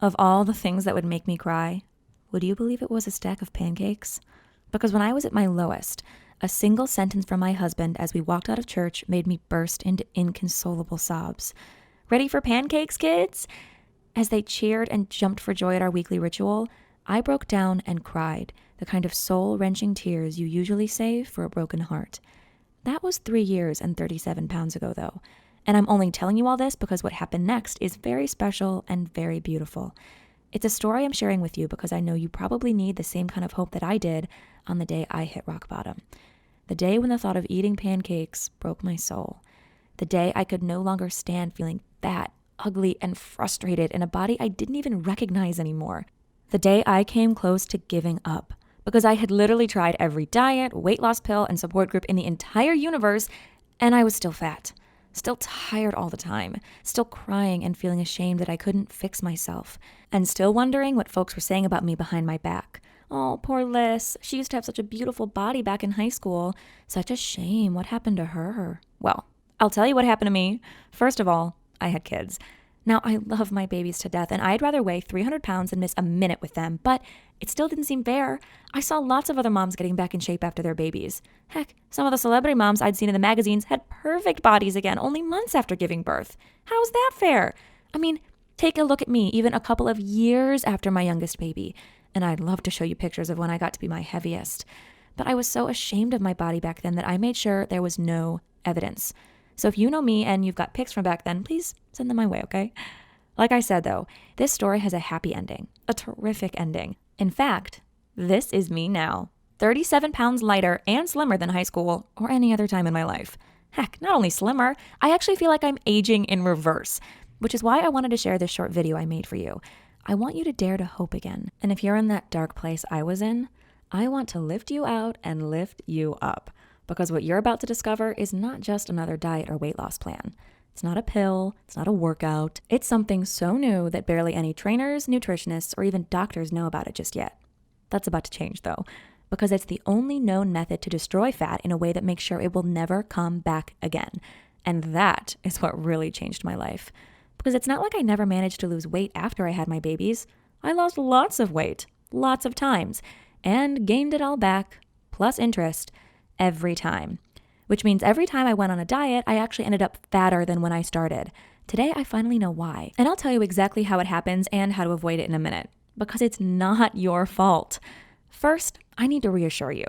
Of all the things that would make me cry, would you believe it was a stack of pancakes? Because when I was at my lowest, a single sentence from my husband as we walked out of church made me burst into inconsolable sobs. Ready for pancakes, kids? As they cheered and jumped for joy at our weekly ritual, I broke down and cried, the kind of soul-wrenching tears you usually save for a broken heart. That was 3 years and 37 pounds ago, though. And I'm only telling you all this because what happened next is very special and very beautiful. It's a story I'm sharing with you because I know you probably need the same kind of hope that I did on the day I hit rock bottom. The day when the thought of eating pancakes broke my soul. The day I could no longer stand feeling fat, ugly, and frustrated in a body I didn't even recognize anymore. The day I came close to giving up because I had literally tried every diet, weight loss pill, and support group in the entire universe, and I was still fat. Still tired all the time, still crying and feeling ashamed that I couldn't fix myself, and still wondering what folks were saying about me behind my back. Oh, poor Liz. She used to have such a beautiful body back in high school. Such a shame. What happened to her? Well, I'll tell you what happened to me. First of all, I had kids. Now, I love my babies to death, and I'd rather weigh 300 pounds and miss a minute with them, but it still didn't seem fair. I saw lots of other moms getting back in shape after their babies. Heck, some of the celebrity moms I'd seen in the magazines had perfect bodies again only months after giving birth. How's that fair? I mean, take a look at me even a couple of years after my youngest baby, and I'd love to show you pictures of when I got to be my heaviest. But I was so ashamed of my body back then that I made sure there was no evidence. So if you know me and you've got pics from back then, please send them my way, okay? Like I said, though, this story has a happy ending, a terrific ending. In fact, this is me now, 37 pounds lighter and slimmer than high school or any other time in my life. Heck, not only slimmer, I actually feel like I'm aging in reverse, which is why I wanted to share this short video I made for you. I want you to dare to hope again. And if you're in that dark place I was in, I want to lift you out and lift you up. Because what you're about to discover is not just another diet or weight loss plan. It's not a pill, it's not a workout. It's something so new that barely any trainers, nutritionists, or even doctors know about it just yet. That's about to change though, because it's the only known method to destroy fat in a way that makes sure it will never come back again. And that is what really changed my life. Because it's not like I never managed to lose weight after I had my babies. I lost lots of weight, lots of times, and gained it all back, plus interest, every time. Which means every time I went on a diet, I actually ended up fatter than when I started. Today, I finally know why. And I'll tell you exactly how it happens and how to avoid it in a minute. Because it's not your fault. First, I need to reassure you.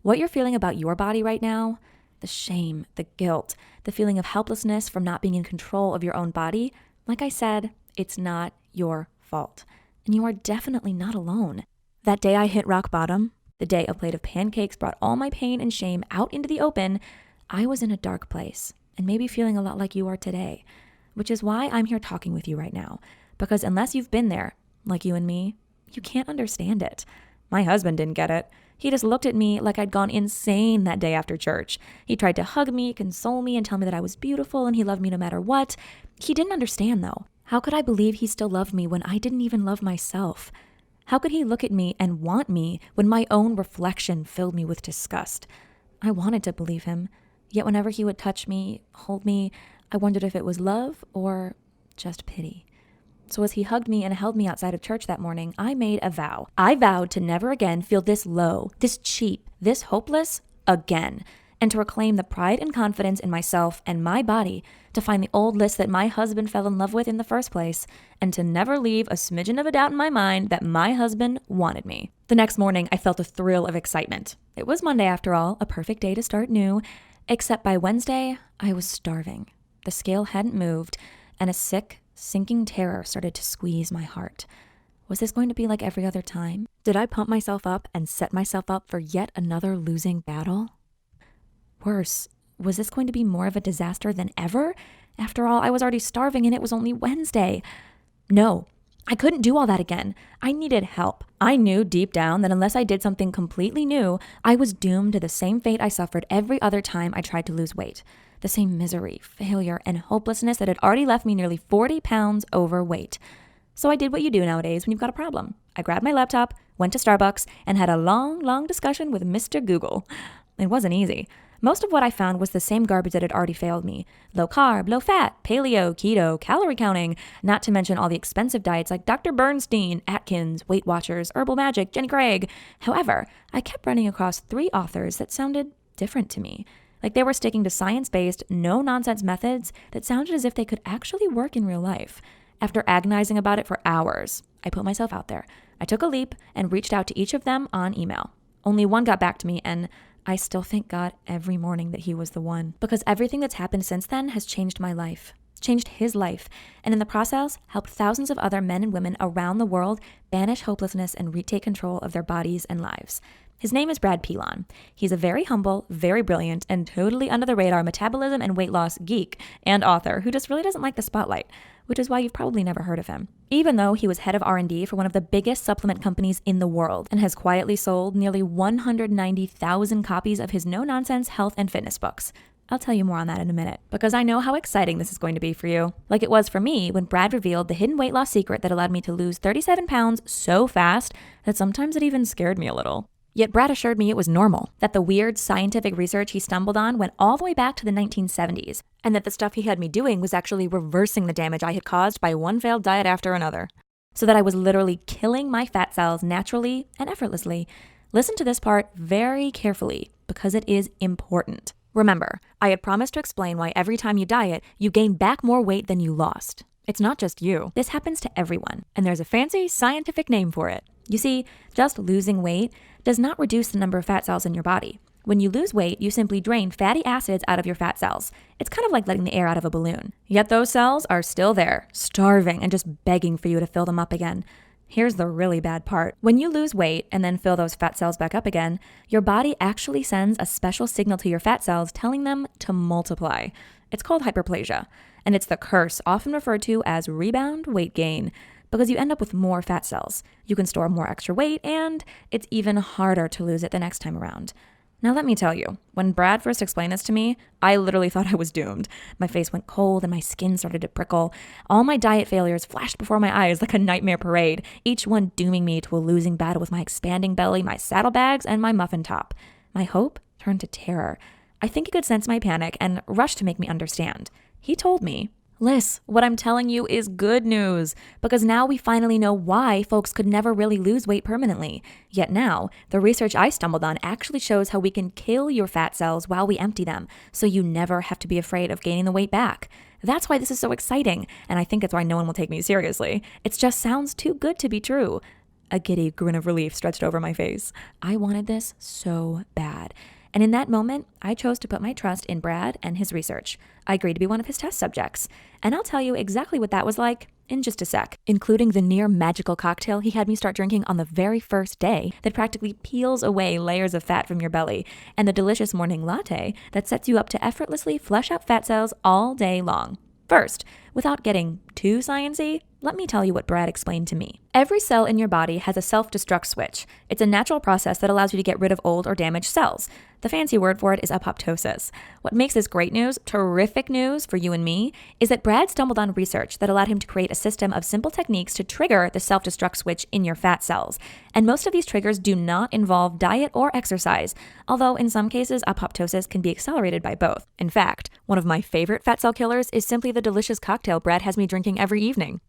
What you're feeling about your body right now, the shame, the guilt, the feeling of helplessness from not being in control of your own body, like I said, it's not your fault. And you are definitely not alone. That day I hit rock bottom, the day a plate of pancakes brought all my pain and shame out into the open, I was in a dark place and maybe feeling a lot like you are today, which is why I'm here talking with you right now. Because unless you've been there, like you and me, you can't understand it. My husband didn't get it. He just looked at me like I'd gone insane that day after church. He tried to hug me, console me, and tell me that I was beautiful and he loved me no matter what. He didn't understand though. How could I believe he still loved me when I didn't even love myself? How could he look at me and want me when my own reflection filled me with disgust? I wanted to believe him, yet whenever he would touch me, hold me, I wondered if it was love or just pity. So as he hugged me and held me outside of church that morning, I made a vow. I vowed to never again feel this low, this cheap, this hopeless again, and to reclaim the pride and confidence in myself and my body, to find the old list that my husband fell in love with in the first place, and to never leave a smidgen of a doubt in my mind that my husband wanted me. The next morning, I felt a thrill of excitement. It was Monday after all, a perfect day to start new, except by Wednesday, I was starving. The scale hadn't moved, and a sick, sinking terror started to squeeze my heart. Was this going to be like every other time? Did I pump myself up and set myself up for yet another losing battle? Worse, was this going to be more of a disaster than ever? After all, I was already starving and it was only Wednesday. No, I couldn't do all that again. I needed help. I knew deep down that unless I did something completely new, I was doomed to the same fate I suffered every other time I tried to lose weight. The same misery, failure, and hopelessness that had already left me nearly 40 pounds overweight. So I did what you do nowadays when you've got a problem. I grabbed my laptop, went to Starbucks, and had a long, long discussion with Mr. Google. It wasn't easy. Most of what I found was the same garbage that had already failed me. Low carb, low fat, paleo, keto, calorie counting, not to mention all the expensive diets like Dr. Bernstein, Atkins, Weight Watchers, Herbal Magic, Jenny Craig. However, I kept running across 3 authors that sounded different to me. Like they were sticking to science-based, no-nonsense methods that sounded as if they could actually work in real life. After agonizing about it for hours, I put myself out there. I took a leap and reached out to each of them on email. Only one got back to me, and I still thank God every morning that he was the one, because everything that's happened since then has changed my life, changed his life, and in the process helped thousands of other men and women around the world banish hopelessness and retake control of their bodies and lives. His name is Brad Pilon. He's a very humble, very brilliant, and totally under the radar metabolism and weight loss geek and author who just really doesn't like the spotlight, which is why you've probably never heard of him. Even though he was head of R&D for one of the biggest supplement companies in the world and has quietly sold nearly 190,000 copies of his no-nonsense health and fitness books. I'll tell you more on that in a minute, because I know how exciting this is going to be for you. Like it was for me when Brad revealed the hidden weight loss secret that allowed me to lose 37 pounds so fast that sometimes it even scared me a little. Yet Brad assured me it was normal, that the weird scientific research he stumbled on went all the way back to the 1970s, and that the stuff he had me doing was actually reversing the damage I had caused by one failed diet after another. So that I was literally killing my fat cells naturally and effortlessly. Listen to this part very carefully, because it is important. Remember, I had promised to explain why every time you diet, you gain back more weight than you lost. It's not just you. This happens to everyone, and there's a fancy scientific name for it. You see, just losing weight does not reduce the number of fat cells in your body. When you lose weight, you simply drain fatty acids out of your fat cells. It's kind of like letting the air out of a balloon. Yet those cells are still there, starving and just begging for you to fill them up again. Here's the really bad part. When you lose weight and then fill those fat cells back up again, your body actually sends a special signal to your fat cells telling them to multiply. It's called hyperplasia, and it's the curse often referred to as rebound weight gain, because you end up with more fat cells. You can store more extra weight, and it's even harder to lose it the next time around. Now let me tell you, when Brad first explained this to me, I literally thought I was doomed. My face went cold and my skin started to prickle. All my diet failures flashed before my eyes like a nightmare parade, each one dooming me to a losing battle with my expanding belly, my saddlebags, and my muffin top. My hope turned to terror. I think he could sense my panic and rushed to make me understand. He told me, Liz, what I'm telling you is good news, because now we finally know why folks could never really lose weight permanently. Yet now, the research I stumbled on actually shows how we can kill your fat cells while we empty them, so you never have to be afraid of gaining the weight back. That's why this is so exciting, and I think it's why no one will take me seriously. It just sounds too good to be true. A giddy grin of relief stretched over my face. I wanted this so bad. And in that moment, I chose to put my trust in Brad and his research. I agreed to be one of his test subjects. And I'll tell you exactly what that was like in just a sec, including the near magical cocktail he had me start drinking on the very first day that practically peels away layers of fat from your belly, and the delicious morning latte that sets you up to effortlessly flush out fat cells all day long. First, without getting too sciencey, let me tell you what Brad explained to me. Every cell in your body has a self-destruct switch. It's a natural process that allows you to get rid of old or damaged cells. The fancy word for it is apoptosis. What makes this great news, terrific news for you and me, is that Brad stumbled on research that allowed him to create a system of simple techniques to trigger the self-destruct switch in your fat cells. And most of these triggers do not involve diet or exercise, although in some cases apoptosis can be accelerated by both. In fact, one of my favorite fat cell killers is simply the delicious cocktail Brad has me drinking every evening.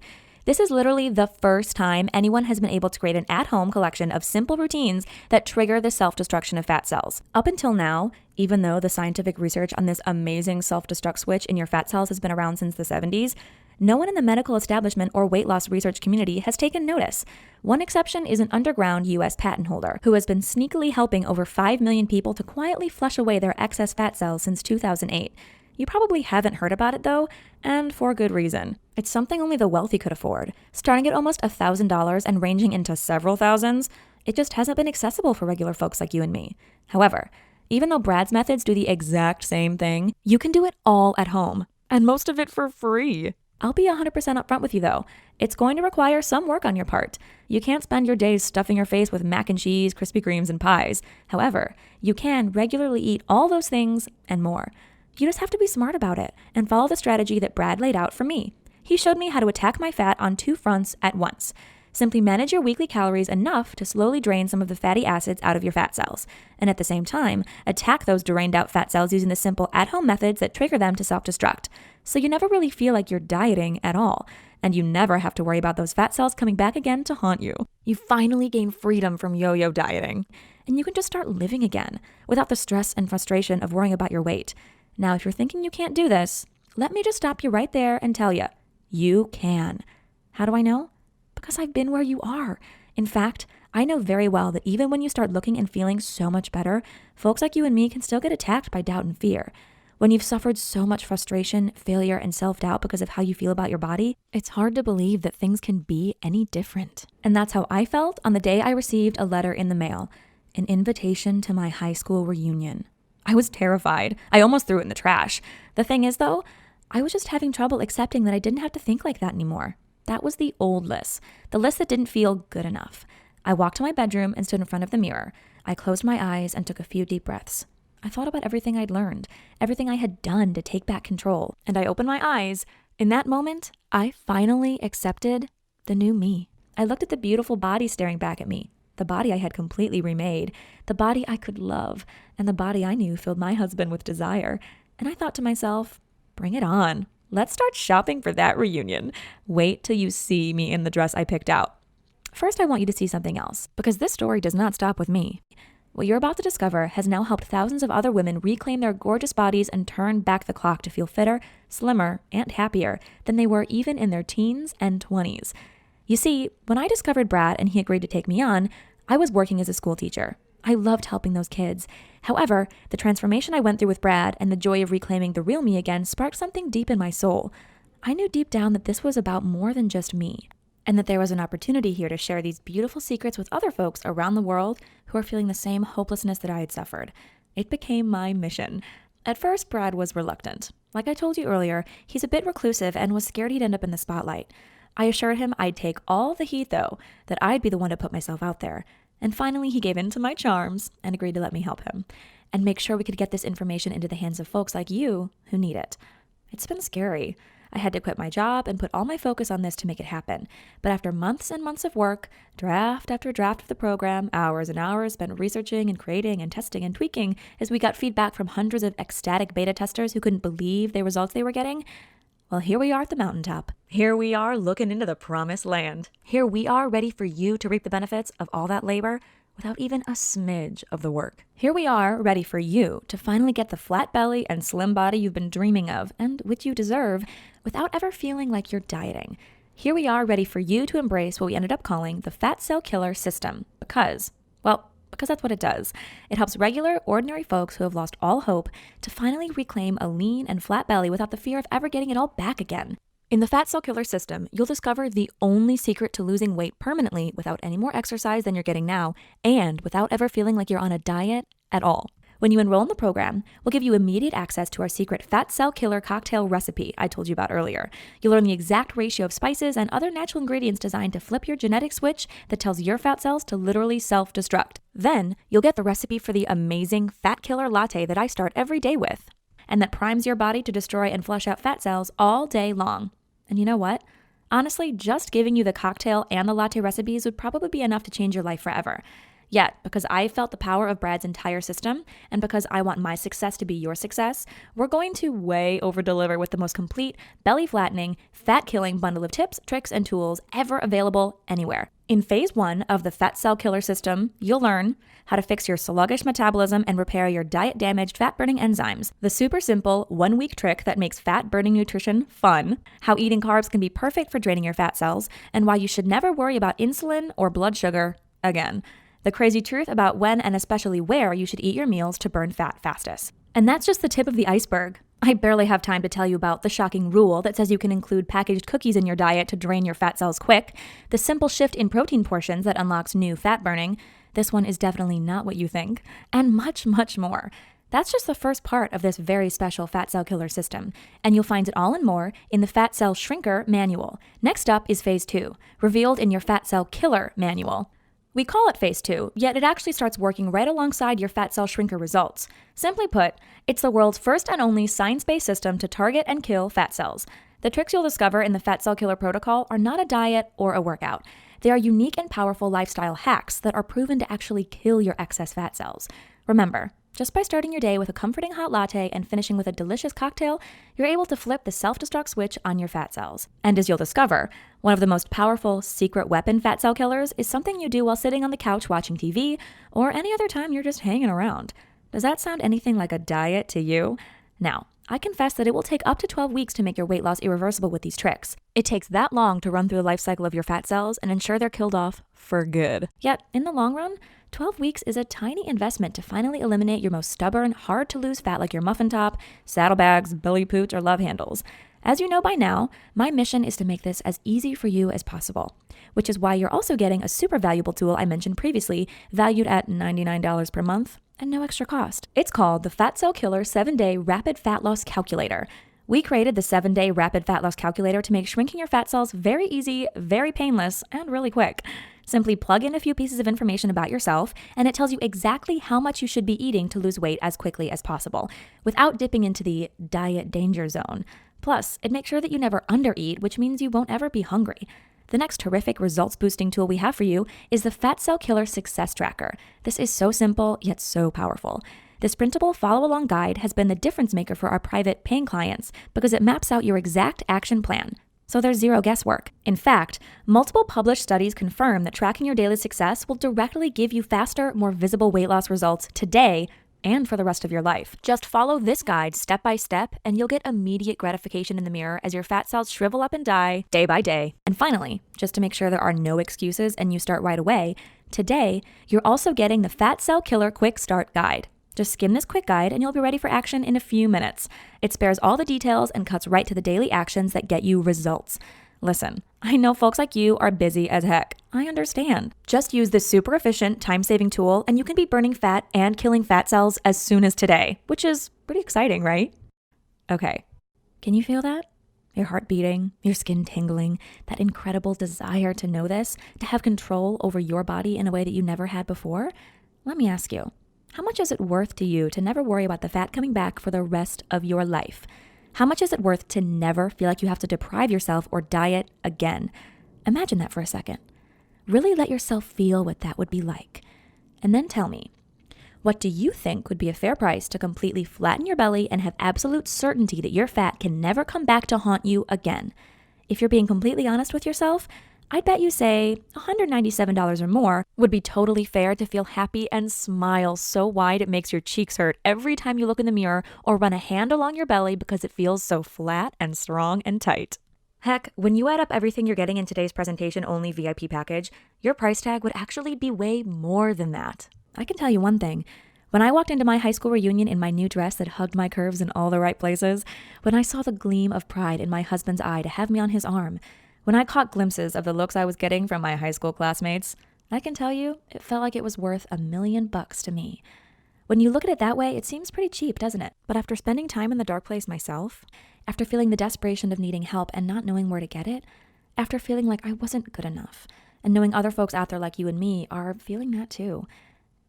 This is literally the first time anyone has been able to create an at-home collection of simple routines that trigger the self-destruction of fat cells. Up until now, even though the scientific research on this amazing self-destruct switch in your fat cells has been around since the 70s, no one in the medical establishment or weight loss research community has taken notice. One exception is an underground U.S. patent holder who has been sneakily helping over 5 million people to quietly flush away their excess fat cells since 2008. You probably haven't heard about it though, and for good reason. It's something only the wealthy could afford. Starting at almost $1,000 and ranging into several thousands, it just hasn't been accessible for regular folks like you and me. However, even though Brad's methods do the exact same thing, you can do it all at home, and most of it for free. I'll be 100% upfront with you though. It's going to require some work on your part. You can't spend your days stuffing your face with mac and cheese, Krispy Kremes, and pies. However, you can regularly eat all those things and more. You just have to be smart about it and follow the strategy that Brad laid out for me. He showed me how to attack my fat on 2 fronts at once. Simply manage your weekly calories enough to slowly drain some of the fatty acids out of your fat cells, and at the same time, attack those drained out fat cells using the simple at-home methods that trigger them to self-destruct. So you never really feel like you're dieting at all, and you never have to worry about those fat cells coming back again to haunt you. You finally gain freedom from yo-yo dieting, and you can just start living again without the stress and frustration of worrying about your weight. Now, if you're thinking you can't do this, let me just stop you right there and tell you, you can. How do I know? Because I've been where you are. In fact, I know very well that even when you start looking and feeling so much better, folks like you and me can still get attacked by doubt and fear. When you've suffered so much frustration, failure, and self-doubt because of how you feel about your body, it's hard to believe that things can be any different. And that's how I felt on the day I received a letter in the mail, an invitation to my high school reunion. I was terrified. I almost threw it in the trash. The thing is, though, I was just having trouble accepting that I didn't have to think like that anymore. That was the old Liz, the Liz that didn't feel good enough. I walked to my bedroom and stood in front of the mirror. I closed my eyes and took a few deep breaths. I thought about everything I'd learned, everything I had done to take back control, and I opened my eyes. In that moment, I finally accepted the new me. I looked at the beautiful body staring back at me, the body I had completely remade, the body I could love, and the body I knew filled my husband with desire. And I thought to myself, bring it on. Let's start shopping for that reunion. Wait till you see me in the dress I picked out. First, I want you to see something else, because this story does not stop with me. What you're about to discover has now helped thousands of other women reclaim their gorgeous bodies and turn back the clock to feel fitter, slimmer, and happier than they were even in their teens and 20s. You see, when I discovered Brad and he agreed to take me on, I was working as a school teacher. I loved helping those kids. However, the transformation I went through with Brad and the joy of reclaiming the real me again sparked something deep in my soul. I knew deep down that this was about more than just me, and that there was an opportunity here to share these beautiful secrets with other folks around the world who are feeling the same hopelessness that I had suffered. It became my mission. At first, Brad was reluctant. Like I told you earlier, he's a bit reclusive and was scared he'd end up in the spotlight. I assured him I'd take all the heat, though, that I'd be the one to put myself out there. And finally, he gave in to my charms and agreed to let me help him and make sure we could get this information into the hands of folks like you who need it. It's been scary. I had to quit my job and put all my focus on this to make it happen. But after months and months of work, draft after draft of the program, hours and hours spent researching and creating and testing and tweaking as we got feedback from hundreds of ecstatic beta testers who couldn't believe the results they were getting, well, here we are at the mountaintop. Here we are looking into the promised land. Here we are ready for you to reap the benefits of all that labor without even a smidge of the work. Here we are ready for you to finally get the flat belly and slim body you've been dreaming of and which you deserve without ever feeling like you're dieting. Here we are ready for you to embrace what we ended up calling the Fat Cell Killer System because that's what it does. It helps regular, ordinary folks who have lost all hope to finally reclaim a lean and flat belly without the fear of ever getting it all back again. In the Fat Cell Killer System, you'll discover the only secret to losing weight permanently without any more exercise than you're getting now, and without ever feeling like you're on a diet at all. When you enroll in the program, we'll give you immediate access to our secret Fat Cell Killer cocktail recipe I told you about earlier. You'll learn the exact ratio of spices and other natural ingredients designed to flip your genetic switch that tells your fat cells to literally self-destruct. Then, you'll get the recipe for the amazing Fat Killer Latte that I start every day with, and that primes your body to destroy and flush out fat cells all day long. And you know what? Honestly, just giving you the cocktail and the latte recipes would probably be enough to change your life forever. Yet, because I felt the power of Brad's entire system, and because I want my success to be your success, we're going to way over-deliver with the most complete, belly-flattening, fat-killing bundle of tips, tricks, and tools ever available anywhere. In Phase 1 of the Fat Cell Killer System, you'll learn how to fix your sluggish metabolism and repair your diet-damaged fat-burning enzymes, the super simple one-week trick that makes fat-burning nutrition fun, how eating carbs can be perfect for draining your fat cells, and why you should never worry about insulin or blood sugar again. The crazy truth about when and especially where you should eat your meals to burn fat fastest. And that's just the tip of the iceberg. I barely have time to tell you about the shocking rule that says you can include packaged cookies in your diet to drain your fat cells quick, the simple shift in protein portions that unlocks new fat burning. This one is definitely not what you think, and much, much more. That's just the first part of this very special Fat Cell Killer System, and you'll find it all and more in the Fat Cell Shrinker Manual. Next up is Phase 2, revealed in your Fat Cell Killer Manual. We call it Phase 2, yet it actually starts working right alongside your Fat Cell Shrinker results. Simply put, it's the world's first and only science-based system to target and kill fat cells. The tricks you'll discover in the Fat Cell Killer protocol are not a diet or a workout. They are unique and powerful lifestyle hacks that are proven to actually kill your excess fat cells. Remember, just by starting your day with a comforting hot latte and finishing with a delicious cocktail, you're able to flip the self-destruct switch on your fat cells. And as you'll discover, one of the most powerful secret weapon fat cell killers is something you do while sitting on the couch watching TV or any other time you're just hanging around. Does that sound anything like a diet to you? Now, I confess that it will take up to 12 weeks to make your weight loss irreversible with these tricks. It takes that long to run through the life cycle of your fat cells and ensure they're killed off for good. Yet, in the long run, 12 weeks is a tiny investment to finally eliminate your most stubborn, hard-to-lose fat like your muffin top, saddlebags, belly pooch, or love handles. As you know by now, my mission is to make this as easy for you as possible, which is why you're also getting a super valuable tool I mentioned previously, valued at $99 per month and no extra cost. It's called the Fat Cell Killer 7-Day Rapid Fat Loss Calculator. We created the 7-Day Rapid Fat Loss Calculator to make shrinking your fat cells very easy, very painless, and really quick. Simply plug in a few pieces of information about yourself, and it tells you exactly how much you should be eating to lose weight as quickly as possible, without dipping into the diet danger zone. Plus, it makes sure that you never undereat, which means you won't ever be hungry. The next terrific results-boosting tool we have for you is the Fat Cell Killer Success Tracker. This is so simple, yet so powerful. This printable follow-along guide has been the difference maker for our private paying clients because it maps out your exact action plan. So there's zero guesswork. In fact, multiple published studies confirm that tracking your daily success will directly give you faster, more visible weight loss results today and for the rest of your life. Just follow this guide step by step, and you'll get immediate gratification in the mirror as your fat cells shrivel up and die day by day. And finally, just to make sure there are no excuses and you start right away, today, you're also getting the Fat Cell Killer Quick Start Guide. Just skim this quick guide and you'll be ready for action in a few minutes. It spares all the details and cuts right to the daily actions that get you results. Listen, I know folks like you are busy as heck. I understand. Just use this super efficient, time-saving tool and you can be burning fat and killing fat cells as soon as today, which is pretty exciting, right? Okay, can you feel that? Your heart beating, your skin tingling, that incredible desire to know this, to have control over your body in a way that you never had before? Let me ask you, how much is it worth to you to never worry about the fat coming back for the rest of your life? How much is it worth to never feel like you have to deprive yourself or diet again? Imagine that for a second. Really let yourself feel what that would be like. And then tell me, what do you think would be a fair price to completely flatten your belly and have absolute certainty that your fat can never come back to haunt you again? If you're being completely honest with yourself, I'd bet you say $197 or more would be totally fair to feel happy and smile so wide it makes your cheeks hurt every time you look in the mirror or run a hand along your belly because it feels so flat and strong and tight. Heck, when you add up everything you're getting in today's presentation-only VIP package, your price tag would actually be way more than that. I can tell you one thing. When I walked into my high school reunion in my new dress that hugged my curves in all the right places, when I saw the gleam of pride in my husband's eye to have me on his arm, when I caught glimpses of the looks I was getting from my high school classmates, I can tell you, it felt like it was worth $1 million to me. When you look at it that way, it seems pretty cheap, doesn't it? But after spending time in the dark place myself, after feeling the desperation of needing help and not knowing where to get it, after feeling like I wasn't good enough, and knowing other folks out there like you and me are feeling that too,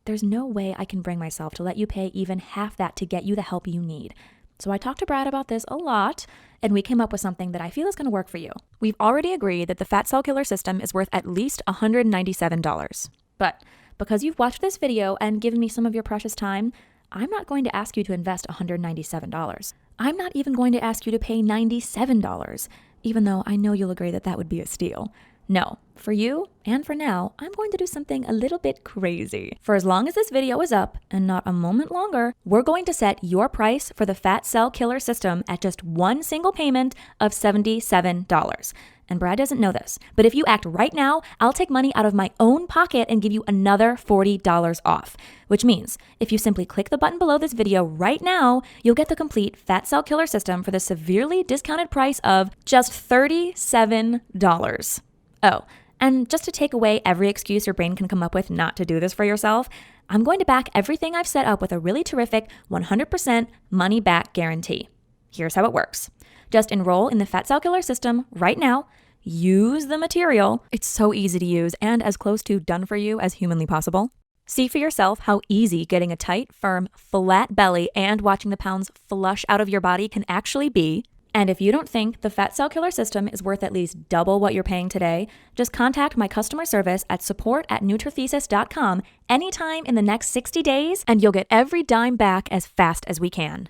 there's no way I can bring myself to let you pay even half that to get you the help you need. So I talked to Brad about this a lot, and we came up with something that I feel is going to work for you. We've already agreed that the Fat Cell Killer system is worth at least $197. But because you've watched this video and given me some of your precious time, I'm not going to ask you to invest $197. I'm not even going to ask you to pay $97, even though I know you'll agree that that would be a steal. No, for you and for now, I'm going to do something a little bit crazy. For as long as this video is up, and not a moment longer, we're going to set your price for the Fat Cell Killer system at just one single payment of $77. And Brad doesn't know this, but if you act right now, I'll take money out of my own pocket and give you another $40 off. Which means, if you simply click the button below this video right now, you'll get the complete Fat Cell Killer system for the severely discounted price of just $37. Oh, and just to take away every excuse your brain can come up with not to do this for yourself, I'm going to back everything I've set up with a really terrific 100% money back guarantee. Here's how it works. Just enroll in the Fat Cell Killer system right now, use the material. It's so easy to use and as close to done for you as humanly possible. See for yourself how easy getting a tight, firm, flat belly and watching the pounds flush out of your body can actually be. And if you don't think the Fat Cell Killer system is worth at least double what you're paying today, just contact my customer service at support@nutrathesis.com anytime in the next 60 days, and you'll get every dime back as fast as we can.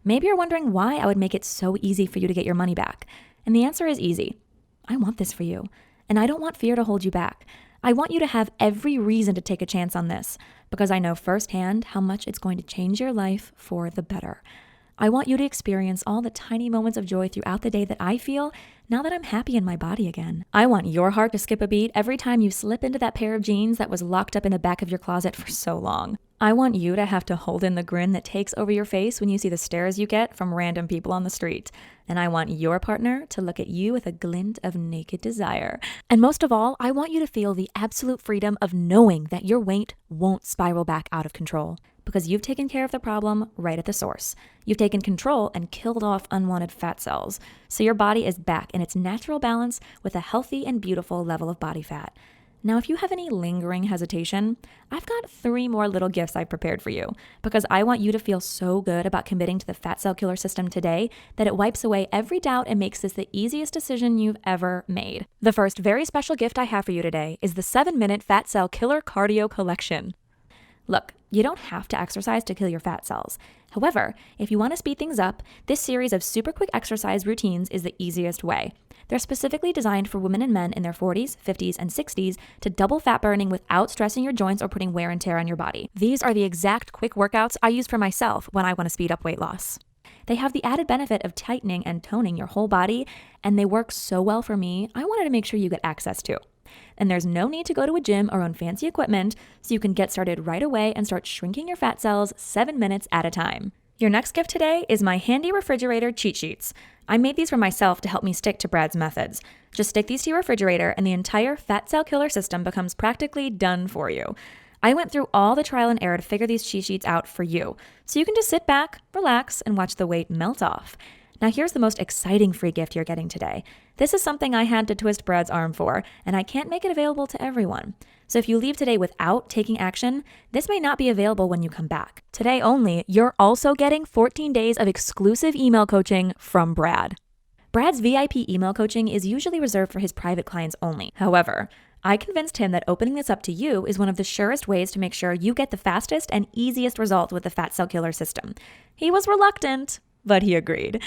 Maybe you're wondering why I would make it so easy for you to get your money back. And the answer is easy. I want this for you, and I don't want fear to hold you back. I want you to have every reason to take a chance on this, because I know firsthand how much it's going to change your life for the better. I want you to experience all the tiny moments of joy throughout the day that I feel now that I'm happy in my body again. I want your heart to skip a beat every time you slip into that pair of jeans that was locked up in the back of your closet for so long. I want you to have to hold in the grin that takes over your face when you see the stares you get from random people on the street. And I want your partner to look at you with a glint of naked desire. And most of all, I want you to feel the absolute freedom of knowing that your weight won't spiral back out of control, because you've taken care of the problem right at the source. You've taken control and killed off unwanted fat cells. So your body is back in its natural balance with a healthy and beautiful level of body fat. Now, if you have any lingering hesitation, I've got 3 more little gifts I've prepared for you, because I want you to feel so good about committing to the Fat Cell Killer system today that it wipes away every doubt and makes this the easiest decision you've ever made. The first very special gift I have for you today is the 7-Minute Fat Cell Killer Cardio Collection. Look, you don't have to exercise to kill your fat cells. However, if you want to speed things up, this series of super quick exercise routines is the easiest way. They're specifically designed for women and men in their 40s, 50s, and 60s to double fat burning without stressing your joints or putting wear and tear on your body. These are the exact quick workouts I use for myself when I want to speed up weight loss. They have the added benefit of tightening and toning your whole body, and they work so well for me, I wanted to make sure you get access to. And there's no need to go to a gym or own fancy equipment, so you can get started right away and start shrinking your fat cells 7 minutes at a time. Your next gift today is my handy refrigerator cheat sheets. I made these for myself to help me stick to Brad's methods. Just stick these to your refrigerator and the entire Fat Cell Killer system becomes practically done for you. I went through all the trial and error to figure these cheat sheets out for you, so you can just sit back, relax, and watch the weight melt off. Now here's the most exciting free gift you're getting today. This is something I had to twist Brad's arm for, and I can't make it available to everyone. So if you leave today without taking action, this may not be available when you come back. Today only, you're also getting 14 days of exclusive email coaching from Brad. Brad's VIP email coaching is usually reserved for his private clients only. However, I convinced him that opening this up to you is one of the surest ways to make sure you get the fastest and easiest results with the Fat Cell Killer system. He was reluctant, but he agreed.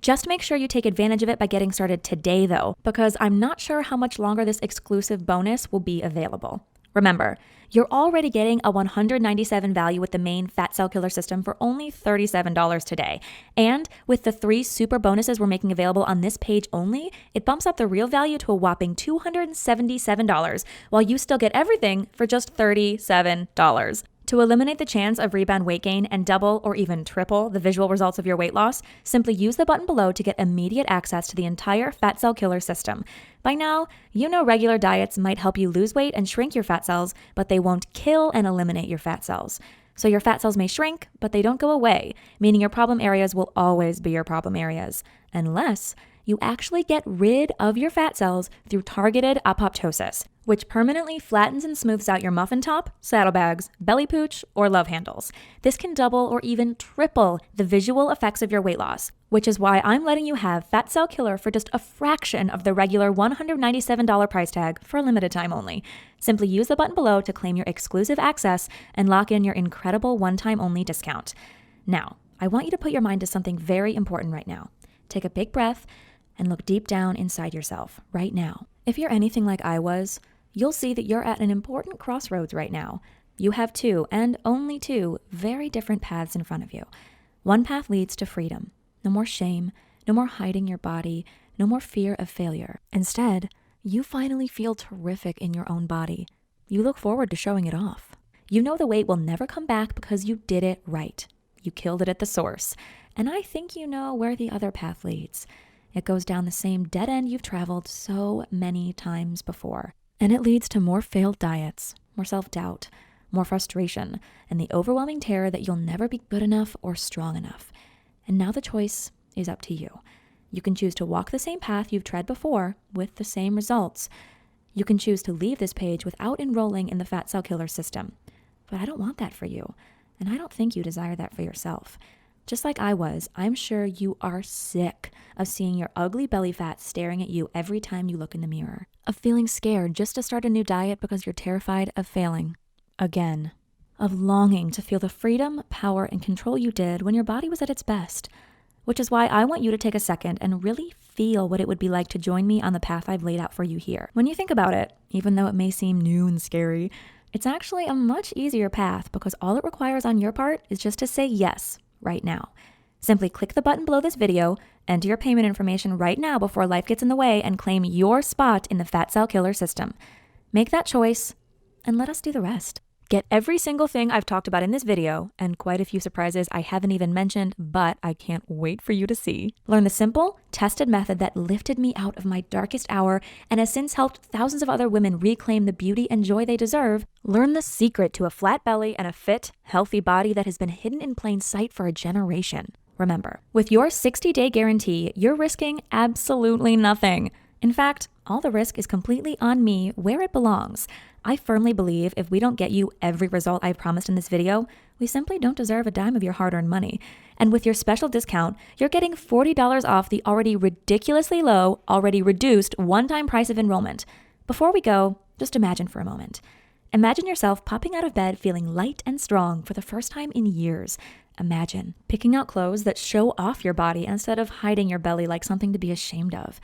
Just make sure you take advantage of it by getting started today, though, because I'm not sure how much longer this exclusive bonus will be available. Remember, you're already getting a $197 value with the main Fat Cell Killer system for only $37 today. And with the 3 super bonuses we're making available on this page only, it bumps up the real value to a whopping $277, while you still get everything for just $37. To eliminate the chance of rebound weight gain and double or even triple the visual results of your weight loss, simply use the button below to get immediate access to the entire Fat Cell Killer system. By now, you know regular diets might help you lose weight and shrink your fat cells, but they won't kill and eliminate your fat cells. So your fat cells may shrink, but they don't go away, meaning your problem areas will always be your problem areas, unless you actually get rid of your fat cells through targeted apoptosis, which permanently flattens and smooths out your muffin top, saddlebags, belly pooch, or love handles. This can double or even triple the visual effects of your weight loss, which is why I'm letting you have Fat Cell Killer for just a fraction of the regular $197 price tag for a limited time only. Simply use the button below to claim your exclusive access and lock in your incredible one-time only discount. Now, I want you to put your mind to something very important right now. Take a big breath and look deep down inside yourself right now. If you're anything like I was, you'll see that you're at an important crossroads right now. You have 2, and only 2, very different paths in front of you. One path leads to freedom. No more shame, no more hiding your body, no more fear of failure. Instead, you finally feel terrific in your own body. You look forward to showing it off. You know the weight will never come back because you did it right. You killed it at the source. And I think you know where the other path leads. It goes down the same dead end you've traveled so many times before. And it leads to more failed diets, more self-doubt, more frustration, and the overwhelming terror that you'll never be good enough or strong enough. And now the choice is up to you. You can choose to walk the same path you've tread before with the same results. You can choose to leave this page without enrolling in the Fat Cell Killer system. But I don't want that for you, and I don't think you desire that for yourself. Just like I was, I'm sure you are sick of seeing your ugly belly fat staring at you every time you look in the mirror, of feeling scared just to start a new diet because you're terrified of failing again, of longing to feel the freedom, power, and control you did when your body was at its best. Which is why I want you to take a second and really feel what it would be like to join me on the path I've laid out for you here. When you think about it, even though it may seem new and scary, it's actually a much easier path because all it requires on your part is just to say yes right now. Simply click the button below this video, enter your payment information right now before life gets in the way, and claim your spot in the Fat Cell Killer system. Make that choice and let us do the rest. Get every single thing I've talked about in this video, and quite a few surprises I haven't even mentioned, but I can't wait for you to see. Learn the simple, tested method that lifted me out of my darkest hour and has since helped thousands of other women reclaim the beauty and joy they deserve. Learn the secret to a flat belly and a fit, healthy body that has been hidden in plain sight for a generation. Remember, with your 60-day guarantee, you're risking absolutely nothing. In fact, all the risk is completely on me where it belongs. I firmly believe if we don't get you every result I've promised in this video, we simply don't deserve a dime of your hard-earned money. And with your special discount, you're getting $40 off the already ridiculously low, already reduced one-time price of enrollment. Before we go, just imagine for a moment. Imagine yourself popping out of bed feeling light and strong for the first time in years. Imagine picking out clothes that show off your body instead of hiding your belly like something to be ashamed of.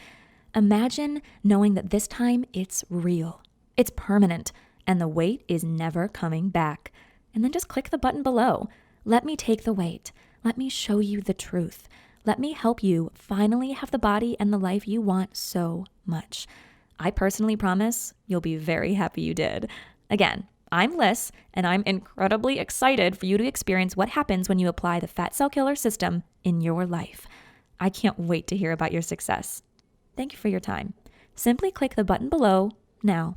Imagine knowing that this time it's real. It's permanent, and the weight is never coming back. And then just click the button below. Let me take the weight. Let me show you the truth. Let me help you finally have the body and the life you want so much. I personally promise you'll be very happy you did. Again, I'm Liz, and I'm incredibly excited for you to experience what happens when you apply the Fat Cell Killer system in your life. I can't wait to hear about your success. Thank you for your time. Simply click the button below now.